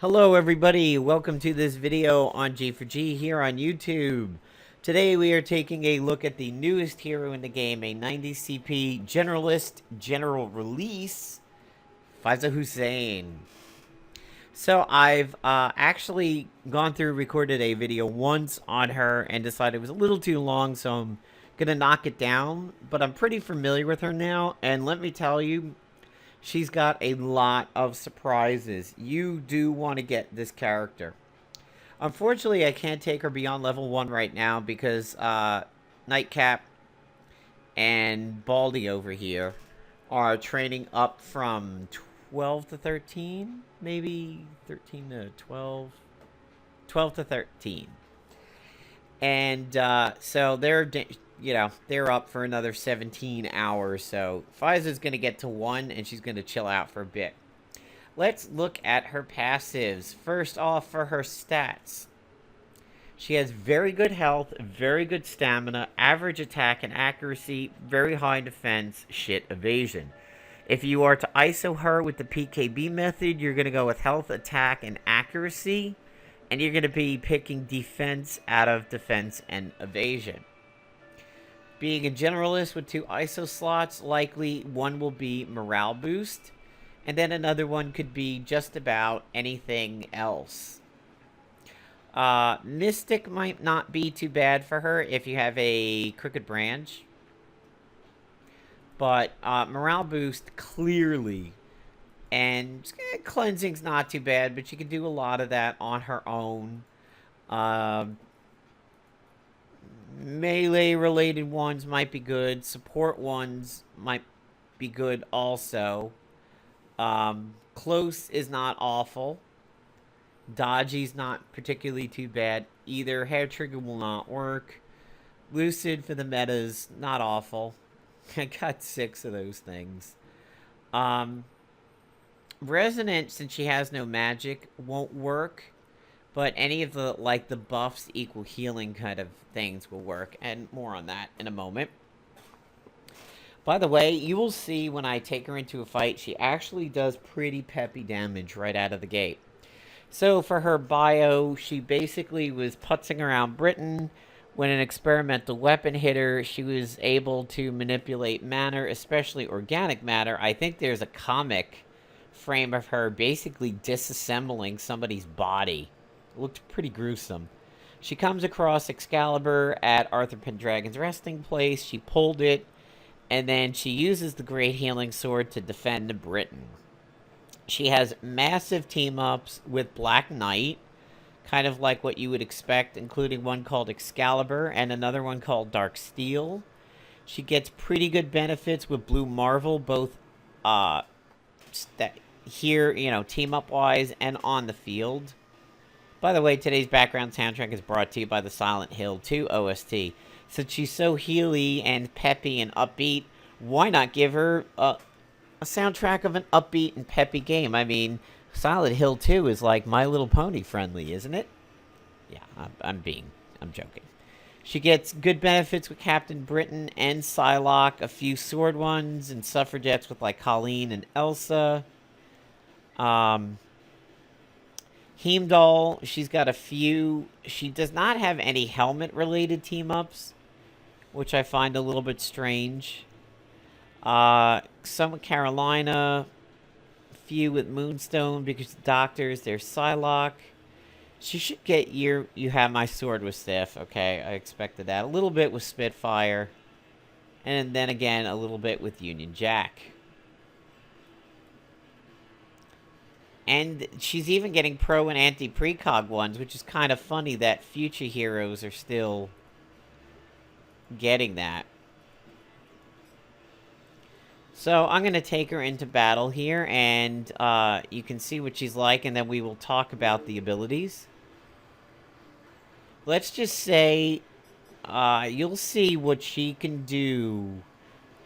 Hello everybody, welcome to this video on G4G here on YouTube. Today we are taking a look at the newest hero in the game, a 90 CP generalist general release, Faiza Hussain. So I've actually gone through, recorded a video once on her and decided it was a little too long, so I'm gonna knock it down. But I'm pretty familiar with her now, and let me tell you, she's got a lot of surprises. You do want to get this character. Unfortunately, I can't take her beyond level 1 right now because Nightcap and Baldy over here are training up from 12 to 13, maybe 13 to 12, 12 to 13. And so they're up for another 17 hours. So Faiza's going to get to 1, and she's going to chill out for a bit. Let's look at her passives. First off, for her stats. She has very good health, very good stamina, average attack and accuracy, very high defense, shit evasion. If you are to ISO her with the PKB method, you're going to go with health, attack, and accuracy. And you're going to be picking defense out of defense and evasion. Being a generalist with 2 ISO slots, likely one will be morale boost, and then another one could be just about anything else. Mystic might not be too bad for her if you have a crooked branch, but morale boost clearly, and cleansing's not too bad, but she can do a lot of that on her own. Melee related ones might be good. Support ones might be good also. Close is not awful. Dodgy's not particularly too bad either. Hair trigger will not work. Lucid for the metas, not awful. I got 6 of those things. Resonant, since she has no magic, won't work. But any of the, like, the buffs equal healing kind of things will work. And more on that in a moment. By the way, you will see when I take her into a fight, she actually does pretty peppy damage right out of the gate. So for her bio, she basically was putzing around Britain. When an experimental weapon hit her, she was able to manipulate matter, especially organic matter. I think there's a comic frame of her basically disassembling somebody's body. It looked pretty gruesome. She comes across Excalibur at Arthur Pendragon's resting place. She pulled it, and then she uses the Great Healing Sword to defend Britain. She has massive team-ups with Black Knight, kind of like what you would expect, including one called Excalibur and another one called Dark Steel. She gets pretty good benefits with Blue Marvel, both here, team-up-wise and on the field. By the way, today's background soundtrack is brought to you by the Silent Hill 2 OST. Since she's so healy and peppy and upbeat, why not give her a soundtrack of an upbeat and peppy game? I mean, Silent Hill 2 is like My Little Pony friendly, isn't it? Yeah, I'm joking. She gets good benefits with Captain Britain and Psylocke, a few sword ones, and suffragettes with like Colleen and Elsa. Heimdall, she's got a few. She does not have any helmet-related team-ups, which I find a little bit strange. Some with Carolina, a few with Moonstone because the doctors, there's Psylocke. She should get You Have My Sword with Sif, okay, I expected that. A little bit with Spitfire, and then again a little bit with Union Jack. And she's even getting pro and anti-precog ones, which is kind of funny that future heroes are still getting that. So I'm going to take her into battle here, and you can see what she's like, and then we will talk about the abilities. Let's just say you'll see what she can do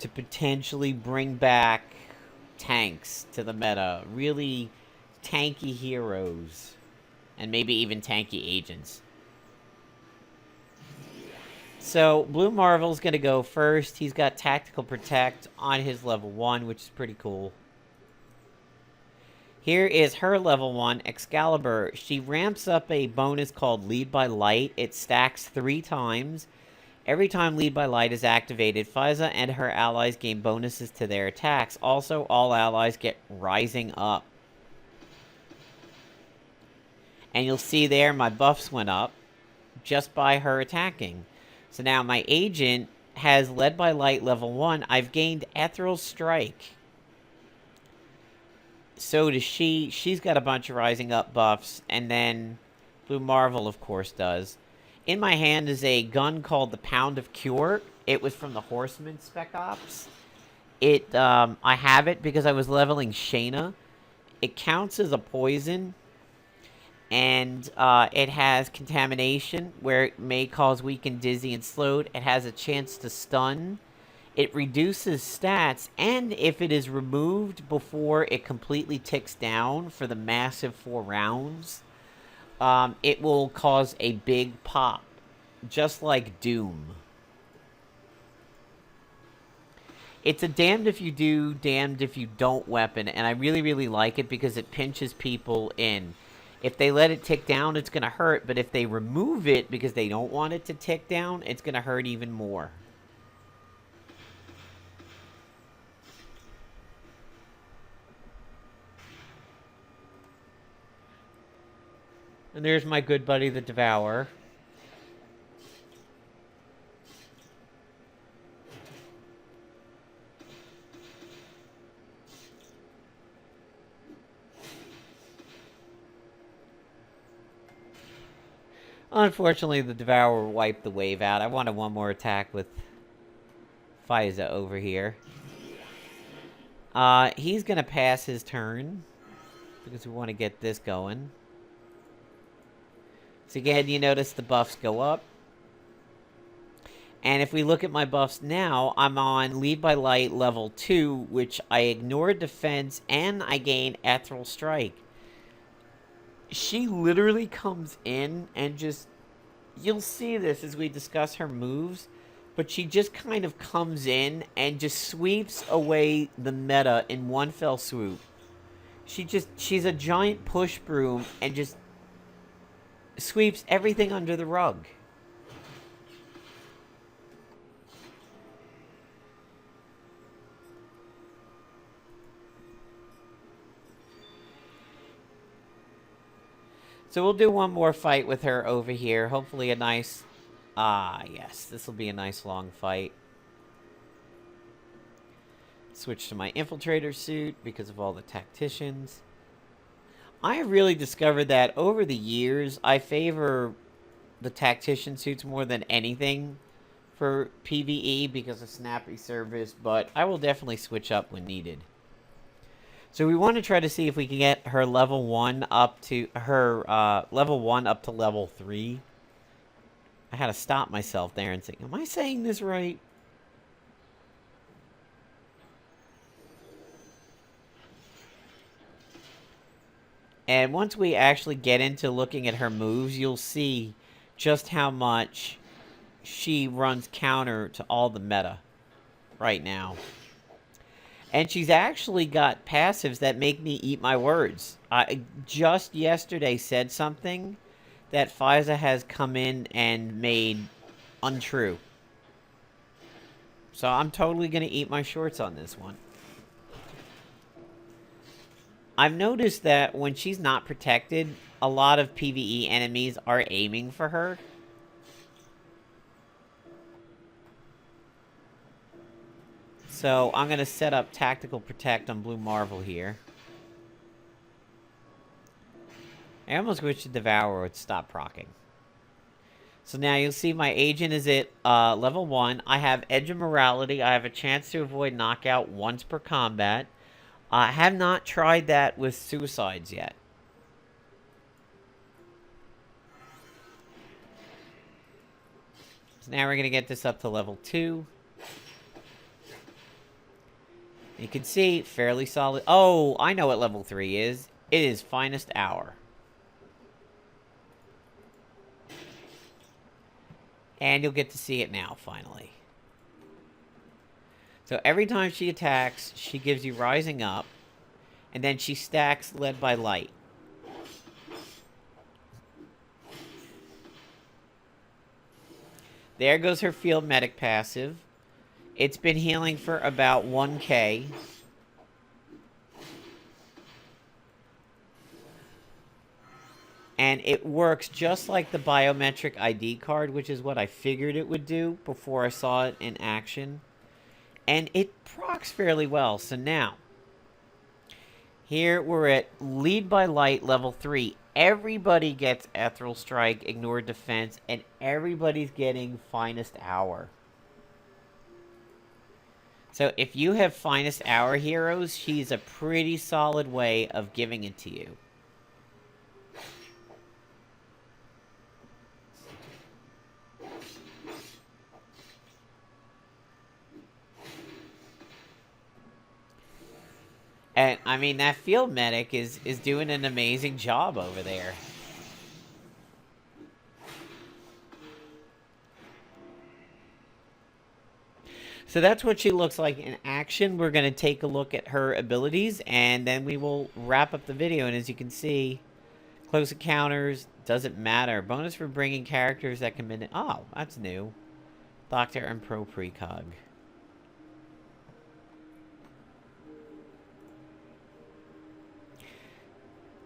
to potentially bring back tanks to the meta. Really tanky heroes, and maybe even tanky agents. So Blue Marvel's going to go first. He's got Tactical Protect on his level 1, which is pretty cool. Here is her level 1, Excalibur. She ramps up a bonus called Lead by Light. It stacks 3 times. Every time Lead by Light is activated, Faiza and her allies gain bonuses to their attacks. Also, all allies get Rising Up. And you'll see there my buffs went up just by her attacking. So now my agent has Led by Light level 1. I've gained Ethereal Strike. So does she. She's got a bunch of Rising Up buffs. And then Blue Marvel, of course, does. In my hand is a gun called the Pound of Cure. It was from the Horseman Spec Ops. I have it because I was leveling Shayna. It counts as a poison. And it has contamination, where it may cause weakened, dizzy, and slowed. It has a chance to stun. It reduces stats, and if it is removed before it completely ticks down for the massive 4 rounds, it will cause a big pop, just like Doom. It's a damned if you do, damned if you don't weapon, and I really, really like it because it pinches people in. If they let it tick down, it's going to hurt, but if they remove it because they don't want it to tick down, it's going to hurt even more. And there's my good buddy, the Devourer. Unfortunately, the Devourer wiped the wave out. I wanted one more attack with Faiza over here. He's going to pass his turn because we want to get this going. So again, you notice the buffs go up. And if we look at my buffs now, I'm on Lead by Light level 2, which I ignore defense and I gain Ethereal Strike. She literally comes in and just... You'll see this as we discuss her moves, but she just kind of comes in and just sweeps away the meta in one fell swoop. She's a giant push broom and just sweeps everything under the rug. So we'll do one more fight with her over here. Hopefully a nice... yes. This will be a nice long fight. Switch to my Infiltrator suit because of all the tacticians. I really discovered that over the years, I favor the tactician suits more than anything for PvE because of snappy service, but I will definitely switch up when needed. So we want to try to see if we can get her level 1 up to level 3. I had to stop myself there and say, am I saying this right? And once we actually get into looking at her moves, you'll see just how much she runs counter to all the meta right now. And she's actually got passives that make me eat my words. I just yesterday said something that Faiza has come in and made untrue. So I'm totally going to eat my shorts on this one. I've noticed that when she's not protected, a lot of PvE enemies are aiming for her. So I'm going to set up Tactical Protect on Blue Marvel here. I almost wish the Devourer would stop proccing. So now you'll see my agent is at level 1. I have Edge of Morality. I have a chance to avoid knockout once per combat. I have not tried that with suicides yet. So now we're going to get this up to level 2. You can see, fairly solid. Oh, I know what level 3 is. It is Finest Hour. And you'll get to see it now, finally. So every time she attacks, she gives you Rising Up. And then she stacks Led by Light. There goes her Field Medic passive. It's been healing for about 1k. And it works just like the biometric ID card, which is what I figured it would do before I saw it in action. And it procs fairly well. So now, here we're at Lead by Light level 3. Everybody gets Ethereal Strike, Ignore Defense, and everybody's getting Finest Hour. So if you have Finest Hour heroes, she's a pretty solid way of giving it to you. And, I mean, that Field Medic is doing an amazing job over there. So that's what she looks like in action. We're going to take a look at her abilities, and then we will wrap up the video. And as you can see, close encounters, doesn't matter. Bonus for bringing characters that can... Oh, that's new. Doctor and Pro Precog.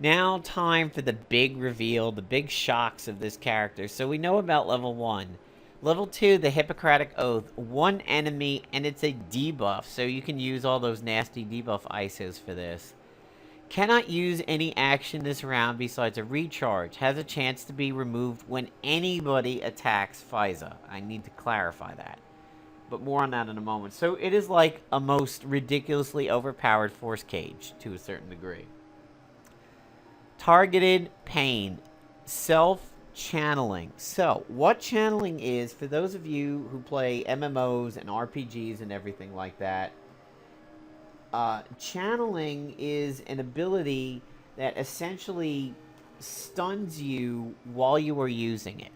Now time for the big reveal, the big shocks of this character. So we know about level 1. Level 2, the Hippocratic Oath. 1 enemy, and it's a debuff. So you can use all those nasty debuff ISOs for this. Cannot use any action this round besides a recharge. Has a chance to be removed when anybody attacks Faiza. I need to clarify that. But more on that in a moment. So it is like a most ridiculously overpowered Force Cage to a certain degree. Targeted pain, self-channeling. So, what channeling is, for those of you who play MMOs and RPGs and everything like that, channeling is an ability that essentially stuns you while you are using it.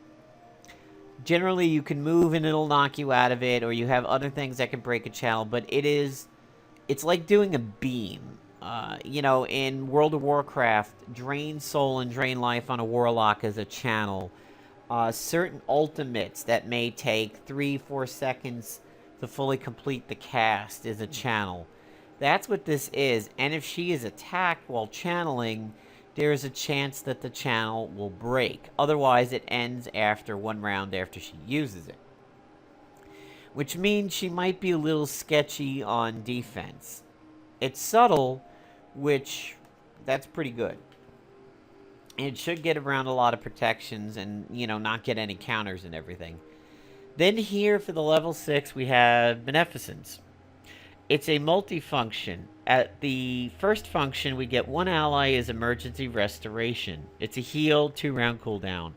Generally, you can move and it'll knock you out of it, or you have other things that can break a channel, but it's like doing a beam. You know, in World of Warcraft, drain soul and drain life on a warlock is a channel. Certain ultimates that may take 3-4 seconds to fully complete the cast is a channel. That's what this is. And if she is attacked while channeling, there is a chance that the channel will break. Otherwise, it ends after 1 round after she uses it. Which means she might be a little sketchy on defense. It's subtle, which, that's pretty good. It should get around a lot of protections and, you know, not get any counters and everything. Then here for the level 6, we have Beneficence. It's a multifunction. At the first function, we get 1 ally as emergency restoration. It's a heal, 2-round cooldown.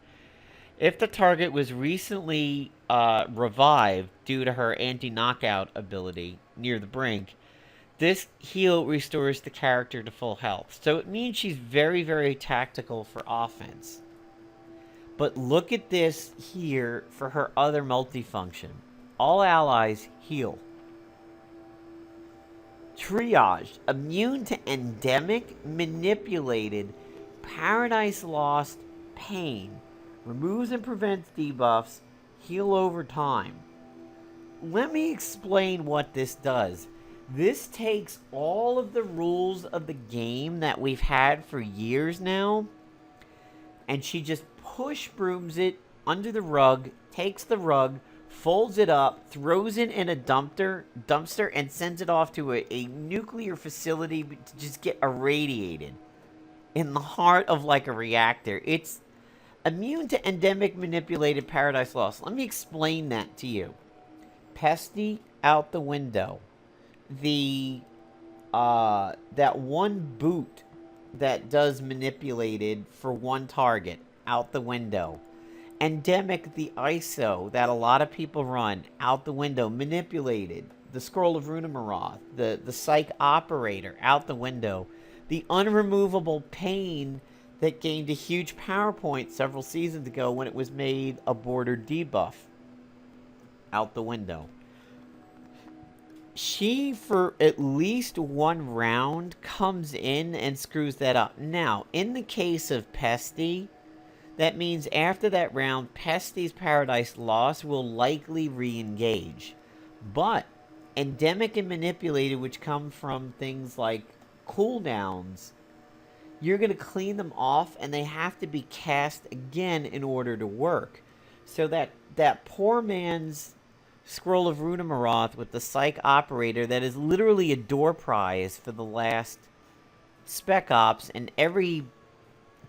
If the target was recently revived due to her anti-knockout ability near the brink, this heal restores the character to full health. So it means she's very, very tactical for offense. But look at this here for her other multifunction. All allies heal. Triage. Immune to endemic, manipulated, Paradise Lost, pain. Removes and prevents debuffs. Heal over time. Let me explain what this does. This takes all of the rules of the game that we've had for years now, and she just push brooms it under the rug, takes the rug, folds it up, throws it in a dumpster, and sends it off to a nuclear facility to just get irradiated in the heart of like a reactor. It's immune to endemic manipulated Paradise Lost. Let me explain that to you. Pesty out the window. That one boot that does manipulated for 1 target out the window. Endemic, the ISO that a lot of people run out the window, manipulated. The Scroll of Runamaroth, the Psyche Operator out the window. The unremovable pain that gained a huge power point several seasons ago when it was made a border debuff out the window. she, for at least one round, comes in and screws that up. Now, in the case of Pesty, that means after that round, Pesty's Paradise Lost will likely re-engage. But Endemic and Manipulated, which come from things like cooldowns, you're going to clean them off, and they have to be cast again in order to work. So that poor man's Scroll of Runamaroth with the Psych Operator, that is literally a door prize for the last Spec Ops, and every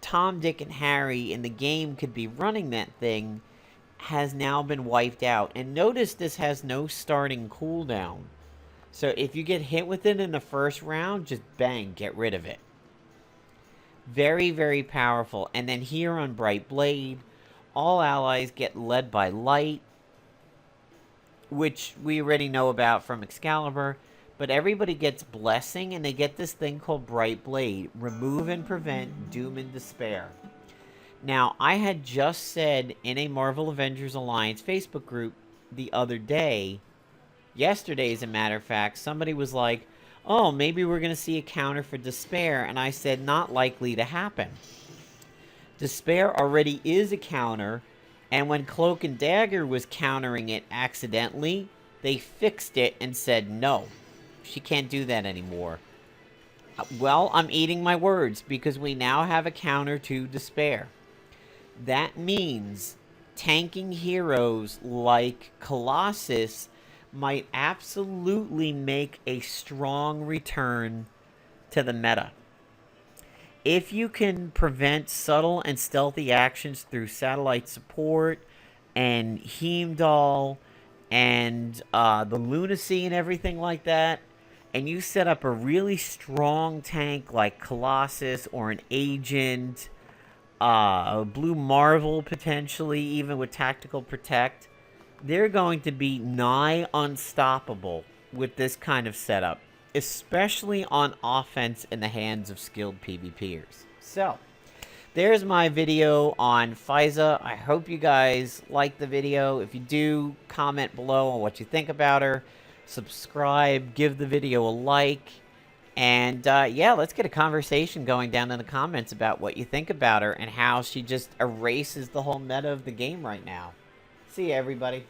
Tom, Dick, and Harry in the game could be running that thing, has now been wiped out. And notice this has no starting cooldown. So if you get hit with it in the first round, just bang, get rid of it. Very, very powerful. And then here on Bright Blade, all allies get led by light, which we already know about from Excalibur, but everybody gets Blessing, and they get this thing called Bright Blade. Remove and prevent doom and despair. Now, I had just said in a Marvel Avengers Alliance Facebook group the other day, yesterday as a matter of fact, somebody was like, oh, maybe we're going to see a counter for despair, and I said, not likely to happen. Despair already is a counter, and when Cloak and Dagger was countering it accidentally, they fixed it and said, no, she can't do that anymore. Well, I'm eating my words, because we now have a counter to Despair. That means tanking heroes like Colossus might absolutely make a strong return to the meta. If you can prevent subtle and stealthy actions through satellite support and Heimdall and the lunacy and everything like that, and you set up a really strong tank like Colossus or an Agent, Blue Marvel potentially, even with Tactical Protect, they're going to be nigh unstoppable with this kind of setup, especially on offense in the hands of skilled PvPers. So, there's my video on Faiza. I hope you guys liked the video. If you do, comment below on what you think about her. Subscribe, give the video a like. And, yeah, let's get a conversation going down in the comments about what you think about her and how she just erases the whole meta of the game right now. See ya, everybody.